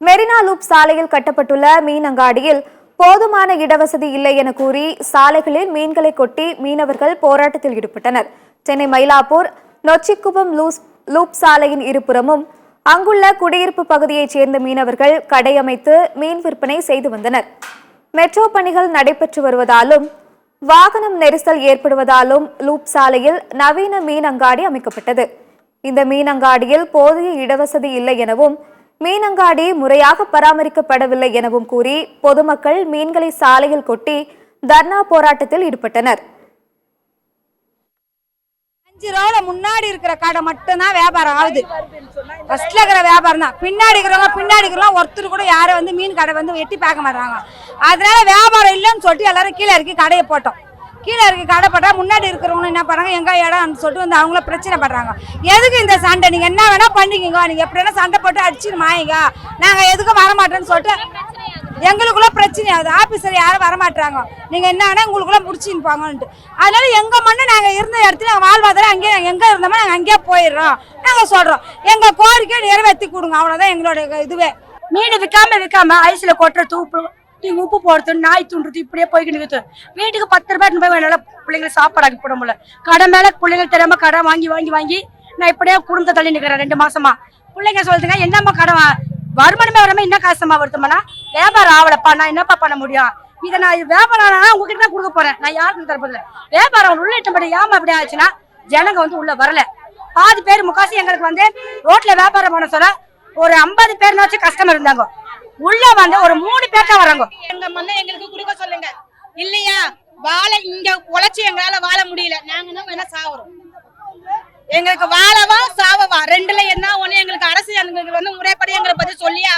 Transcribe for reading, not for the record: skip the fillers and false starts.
Marina loop சாலையில் கட்டப்பட்டுள்ள மீன் அங்காடியில் போதுமான இடவசதி இல்லை என கூறி சாலைகளில் மீன்களை கொட்டி மீனவர்கள் போராட்டத்தில் ஈடுபட்டனர். சென்னை மயிலாப்பூர் நொச்சிக்குப்பம் லூப் சாலையின் இருபுறமும் அங்குள்ள குடியிருப்பு பகுதியைச் சேர்ந்த மீனவர்கள் கடை அமைத்து மீன் விற்பனை செய்து வந்தனர். மெட்ரோ பணிகள் நடைபெற்று வருவதாலும் வாகனம் நெரிசல் ஏற்படுவதாலும் லூப் சாலையில் நவீன மீன் அங்காடி அமைக்கப்பட்டது. இந்த மீன் அங்காடியில் போதிய இடவசதி இல்லை எனவும் மீனங்காடி முறையாக பராமரிக்கப்படவில்லை எனவும் கூறி பொதுமக்கள் மீன்களை சாலையில் கொட்டி தர்ணா போராட்டத்தில் ஈடுபட்டனர். 5 ரூபால முன்னாடி இருக்கிற கடை மட்டும்தான் வியாபாரம் ஆகுது. ஃபர்ஸ்ட்ல இருக்கிற வியாபாரம் தான். பின்னாடி இருக்கிறவங்க ஒருத்தர் கூட யாரும் வந்து மீன் கடை வந்து எட்டி பார்க்க மாட்டாங்க. அதனால வியாபாரம் இல்லைன்னு சொல்லிட்டு எல்லாரும் கீழே இறக்கி கடையை போட்டோம். கீழே இறக்கி கடை போட்டா முன்னாடி இருக்கிறவங்க என்ன பண்றாங்க, எங்க இடம் சொல்லிட்டு வந்து அவங்கள பிரச்சனை பண்றாங்க. எதுக்கு இந்த சண்டை? நீங்க என்ன வேணா பண்ணிக்கோங்க, நீங்க எப்படி வேணா சண்டை போட்டு அடிச்சுட்டு மாயிங்க, நாங்க எதுக்கும் வரமாட்டோம்னு சொல்லிட்டு எங்களுக்குள்ள பிரச்சனை ஆகுது. ஆபீசர் யாரும் வரமாட்டாங்க, நீங்க என்ன வேணா உங்களுக்குள்ள முடிச்சுன்னு போங்கன்ட்டு. அதனால எங்க மண்ணு நாங்க இருந்த இடத்துல நாங்க வாழ்வாதாரம் அங்கேயே நாங்க எங்க இருந்தோமோ நாங்க அங்கேயே போயிடுறோம். நாங்க சொல்றோம் எங்க கோரிக்கை நிறைவேற்றி கொடுங்க, அவ்வளவுதான் எங்களோட இதுவே. மீன் விற்காம ஐஸ்ல கொட்டுற தூப்பு உப்பு போடுறது, நாய் துண்டுறது, இப்படியே போய்கிட்டு வீட்டுக்கு 10 ரூபாய் போய் என்னால பிள்ளைங்களை சாப்பாடாக்கி போட முடியல. கடை மேல பிள்ளைங்க தெரியாம கடை வாங்கி நான் இப்படியே குடும்பத்தை தள்ளி நிக்கிறேன் 2 மாசமா. பிள்ளைங்க சொல்லுதுங்க, என்னம்மா கடை வருமானமே வராம என்ன காசமா வருதுமாண்ணா, வியாபாரம் ஆகலப்பா, நான் என்னப்பா பண்ண முடியும், இதை நான் வியாபாரம் ஆனா உங்ககிட்ட தான் கொடுக்க போறேன், நான் யாருக்கும் தரப்பதில்லை. வியாபாரம் உள்ள இட்டபடி ஏமா அப்படி ஆச்சுன்னா ஜனங்க வந்து உள்ள வரல. பாதி பேர் முக்காசி எங்களுக்கு வந்து ரோட்ல வியாபாரம் பண்ண சொல்ல ஒரு 50 பேர்னாச்சும் கஸ்டமர் இருந்தாங்க. உள்ள வந்து ஒரு 3 பேர் தான் வராங்க. எங்க மண்ணை எங்களுக்கு கொடுக்க சொல்லுங்க, இல்லையா வாழை இங்க உழைச்சி எங்களால வாழ முடியல, நாங்க தான் வேணா சாவறோம். எங்களுக்கு வாழவா சாவவா ரெண்டுல என்ன ஒண்ணு. எங்களுக்கு அரசு எங்களுக்கு வந்து முறைப்படி எங்களை பத்தி சொல்லியே